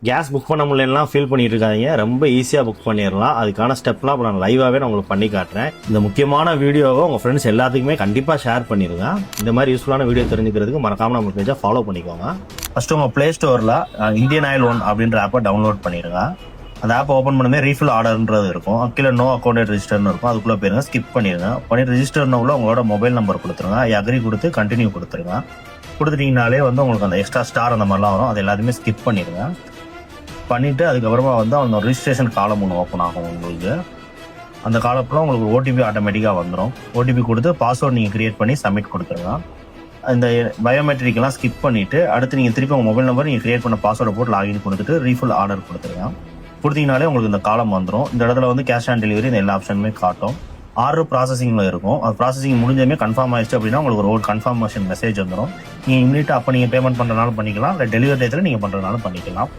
Gas book பண்ண முடியலாம் feel பண்ணிட்டு இருக்காதீங்க. ரொம்ப ஈஸியாக புக் பண்ணிடலாம். அதுக்கான ஸ்டெப்லாம் இப்போ நான் லைவாகவே நான் உங்களுக்கு பண்ணி காட்டுறேன். இந்த முக்கியமான வீடியோவை உங்கள் ஃப்ரெண்ட்ஸ் எல்லாத்துக்குமே கண்டிப்பாக ஷேர் பண்ணிடுங்க. இந்த மாதிரி யூஸ்ஃபுல்லான வீடியோ தெரிஞ்சுக்கிறதுக்கு மறக்காமல் நம்ம பேஜை ஃபாலோ பண்ணிக்கோங்க. ஃபஸ்ட்டு உங்கள் ப்ளே ஸ்டோரில் இந்தியன் ஆயில் ஒன் அப்படின்ற ஆப்பை டவுன்லோட் பண்ணிடுங்க. அந்த ஆப்பை ஓப்பன் பண்ணவே ரீஃபில் ஆர்டர்ன்றது இருக்கும். கீழே நோ அக்கௌண்ட் ரெஜிஸ்டர்னு இருக்கும். அதுக்குள்ளே போயிருங்க, ஸ்கிப் பண்ணிடுங்க. பண்ணி ரெஜிஸ்டர்னு உள்ள உங்களோட மொபைல் நம்பர் கொடுத்துருங்க. அக்ரி கொடுத்து கண்டினியூ கொடுத்துருங்க. கொடுத்துட்டீங்கனாலே உங்களுக்கு அந்த எக்ஸ்ட்ரா ஸ்டார் அந்த மாதிரிலாம் வரும். அது எல்லாத்தையுமே ஸ்கிப் பண்ணிடுங்க. பண்ணிவிட்டு அதுக்கப்புறமா அவங்க ரிஜிஸ்ட்ரேஷன் காலம் ஒன்று ஓப்பன் ஆகும். உங்களுக்கு அந்த காலத்தில் உங்களுக்கு ஓடிபி ஆட்டோமேட்டிக்காக வந்துடும். ஓடிபி கொடுத்து பாஸ்வேர்டு நீங்கள் க்ரியேட் பண்ணி சப்மிட் கொடுத்துருங்க. இந்த பயோமெட்ரிக்கெல்லாம் ஸ்கிப் பண்ணிவிட்டு அடுத்து நீங்கள் திருப்பி உங்கள் மொபைல் நம்பர் நீங்கள் க்ரியேட் பண்ண பாஸ்வேர்டை போட்டு லாகின் கொடுத்துட்டு ரீஃபில் ஆர்டர் கொடுத்துருங்க. கொடுத்தீங்கனாலே உங்களுக்கு இந்த காலம் வந்துடும். இந்த இடத்துல கேஷ் ஆன் டெலிவரி இந்த எல்லா ஆப்ஷனுமே காட்டும். ஆர்டர் ப்ராசஸிங்கில் இருக்கும். அது ப்ராசஸிங் முடிஞ்சமே கன்ஃபார்ம் ஆயிடுச்சு அப்படின்னா உங்களுக்கு ஒரு கன்ஃபர்மேஷன் மெசேஜ் வந்துடும். நீங்கள் இமீடியட்டாக அப்போ நீங்கள் பேமெண்ட் பண்ணுறதுனாலும் பண்ணிக்கலாம், இல்லை டெலிவரி டேத்தில் நீங்கள் பண்ணுறதுனாலும் பண்ணிக்கலாம்.